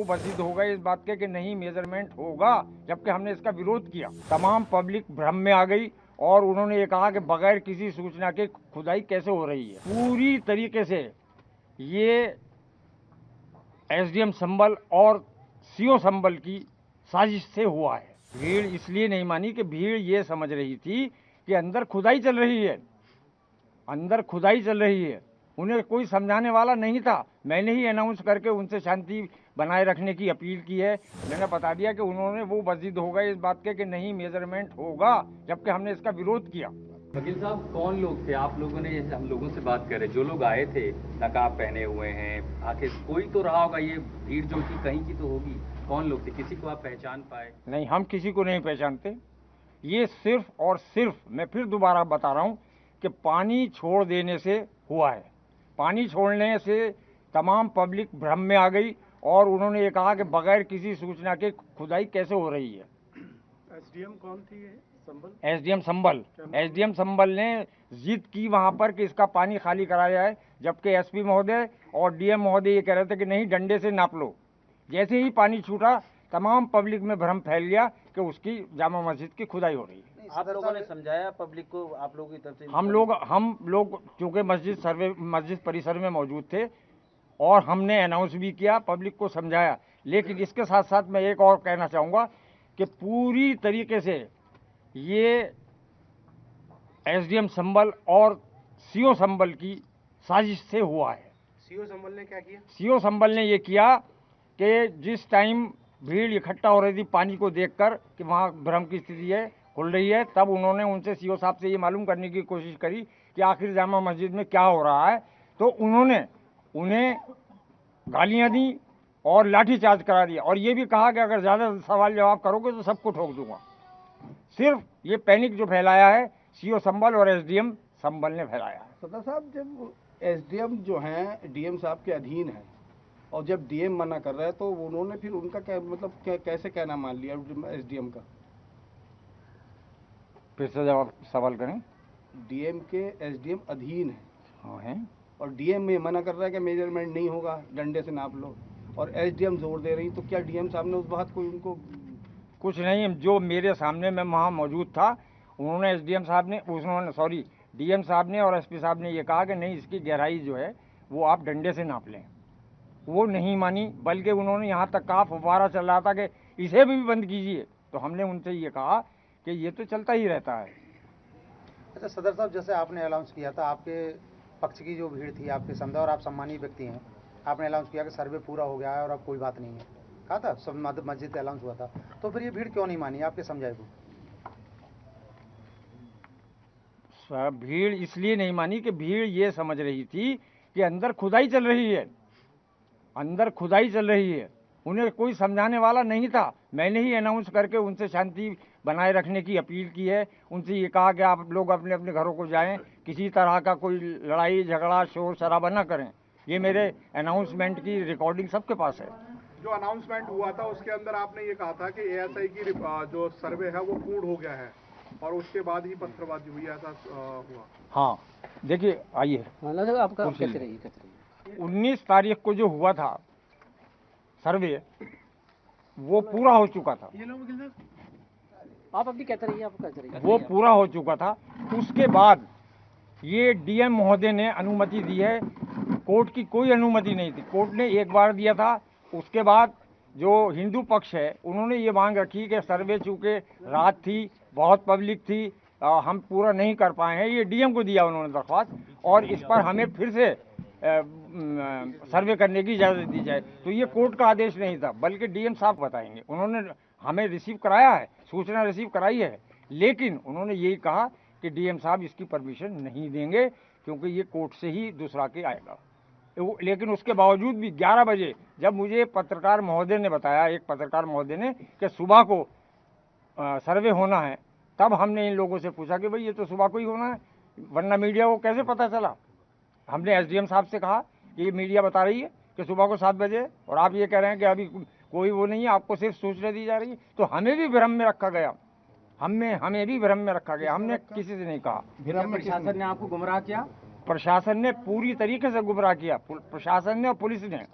वसीद हो गए इस बात के कि नहीं मेजरमेंट होगा, जबकि हमने इसका विरोध किया। तमाम पब्लिक भ्रम में आ गई और उन्होंने ये कहा कि बगैर किसी सूचना के खुदाई कैसे हो रही है। पूरी तरीके से ये एसडीएम संभल और सीओ संभल की साजिश से हुआ है। भीड़ इसलिए नहीं मानी कि भीड़ ये समझ रही थी कि अंदर खुदाई चल रही है, अंदर खुदाई चल रही है। उन्हें कोई समझाने वाला नहीं था। मैंने ही अनाउंस करके उनसे शांति बनाए रखने की अपील की है। मैंने बता दिया कि उन्होंने वो वजीद हो गए इस बात के कि नहीं मेजरमेंट होगा, जबकि हमने इसका विरोध किया। वकील साहब, कौन लोग थे? आप लोगों ने, जैसे हम लोगों से बात करें, जो लोग आए थे नकाब पहने हुए हैं, आखिर कोई तो रहा होगा, ये भीड़ जो थी कहीं की तो होगी। कौन लोग थे? किसी को आप पहचान पाए? नहीं, हम किसी को नहीं पहचानते। ये सिर्फ और सिर्फ, मैं फिर दोबारा बता रहा हूँ कि पानी छोड़ देने से हुआ है। पानी छोड़ने से तमाम पब्लिक भ्रम में आ गई और उन्होंने ये कहा कि बगैर किसी सूचना के खुदाई कैसे हो रही है। एसडीएम कौन थी ये? संभल? एसडीएम संभल। एसडीएम संभल ने जिद की वहां पर कि इसका पानी खाली कराया जाए, जबकि एसपी महोदय और डीएम महोदय ये कह रहे थे कि नहीं, डंडे से नाप लो। जैसे ही पानी छूटा तमाम पब्लिक में भ्रम फैल गया कि उसकी जामा मस्जिद की खुदाई हो रही है। आप लोगों ने समझाया पब्लिक को, आप लोगों की तरफ से? हम लोग चूंकि मस्जिद परिसर में मौजूद थे और हमने अनाउंस भी किया, पब्लिक को समझाया। लेकिन इसके साथ साथ मैं एक और कहना चाहूँगा कि पूरी तरीके से ये एसडीएम संभल और सीओ संभल की साजिश से हुआ है। सीओ संभल ने क्या किया? सीओ संभल ने ये किया कि जिस टाइम भीड़ इकट्ठा हो रही थी पानी को देखकर कि वहाँ भ्रम की स्थिति है, खुल रही है, तब उन्होंने उनसे सीओ साहब से ये मालूम करने की कोशिश करी कि आखिर जामा मस्जिद में क्या हो रहा है। तो उन्होंने उन्हें गालियां दी और लाठीचार्ज करा दिया और ये भी कहा कि अगर ज़्यादा सवाल जवाब करोगे तो सबको ठोक दूंगा। सिर्फ ये पैनिक जो फैलाया है सीओ संभल और एसडीएम संभल ने फैलाया है। सदर साहब, जब एसडीएम जो हैं डीएम साहब के अधीन है और जब डीएम मना कर रहा है तो उन्होंने फिर उनका क्या मतलब कैसे कहना मान लिया एसडीएम का? फिर से जवाब सवाल करें। डीएम के एसडीएम अधीन है। हाँ हैं। और डीएम में मना कर रहा है कि मेजरमेंट नहीं होगा, डंडे से नाप लो, और एसडीएम जोर दे रही, तो क्या डीएम साहब ने उस बात को उनको? कुछ नहीं, जो मेरे सामने मैं वहाँ मौजूद था, उन्होंने डीएम साहब ने और एसपी साहब ने ये कहा कि नहीं, इसकी गहराई जो है वो आप डंडे से नाप लें। वो नहीं मानी, बल्कि उन्होंने यहाँ तक कहा, फव्वारा चल रहा था कि इसे भी बंद कीजिए। तो हमने उनसे ये कहा कि ये तो चलता ही रहता है। अच्छा सदर साहब, जैसे आपने अनाउंस किया था, आपके पक्ष की जो भीड़ थी, आपके समझा, और आप सम्मानीय व्यक्ति हैं, आपने अनाउंस किया कि सर्वे पूरा हो गया है और अब कोई बात नहीं है, कहा था, सब मस्जिद से अनाउंस हुआ था, तो फिर ये भीड़ क्यों नहीं मानी? आपके समझाए को भीड़ इसलिए नहीं मानी कि भीड़ ये समझ रही थी कि अंदर खुदाई चल रही है, अंदर खुदाई चल रही है। उन्हें कोई समझाने वाला नहीं था। मैंने ही अनाउंस करके उनसे शांति बनाए रखने की अपील की है। उनसे ये कहा कि आप लोग अपने अपने घरों को जाएं, किसी तरह का कोई लड़ाई झगड़ा शोर शराबा न करें। ये मेरे अनाउंसमेंट की रिकॉर्डिंग सबके पास है। जो अनाउंसमेंट हुआ था उसके अंदर आपने ये कहा था कि एएसआई की जो सर्वे है वो पूर्ण हो गया है और उसके बाद ही पत्थरबाजी हुई, ऐसा हुआ? हाँ, देखिए, आइए। आपका 19 तारीख को जो हुआ था सर्वे, वो पूरा हो चुका था। आप अभी कहते रहिए, आप कहते रहिए। वो पूरा हो चुका था। उसके बाद ये डीएम महोदय ने अनुमति दी है। कोर्ट की कोई अनुमति नहीं थी, कोर्ट ने एक बार दिया था। उसके बाद जो हिंदू पक्ष है उन्होंने ये मांग रखी कि सर्वे चूँकि रात थी, बहुत पब्लिक थी, हम पूरा नहीं कर पाए हैं। ये डीएम को दिया उन्होंने दरख्वास्त, और इस पर हमें फिर से सर्वे करने की इजाज़त दी जाए। तो ये कोर्ट का आदेश नहीं था, बल्कि डीएम साहब बताएंगे। उन्होंने हमें रिसीव कराया है, सूचना रिसीव कराई है, लेकिन उन्होंने यही कहा कि डीएम साहब इसकी परमिशन नहीं देंगे क्योंकि ये कोर्ट से ही दूसरा के आएगा। लेकिन उसके बावजूद भी 11 बजे जब मुझे पत्रकार महोदय ने बताया, एक पत्रकार महोदय ने, कि सुबह को सर्वे होना है, तब हमने इन लोगों से पूछा कि भाई ये तो सुबह को ही होना है, वरना मीडिया को कैसे पता चला। हमने एसडीएम साहब से कहा कि ये मीडिया बता रही है कि सुबह को 7 बजे, और आप ये कह रहे हैं कि अभी कोई वो नहीं है, आपको सिर्फ सूचना दी जा रही है। तो हमें भी भ्रम में रखा गया, हमें भी भ्रम में रखा गया। हमने किसी से नहीं कहा। प्रशासन ने आपको गुमराह किया? प्रशासन ने पूरी तरीके से गुमराह किया, प्रशासन ने और पुलिस ने।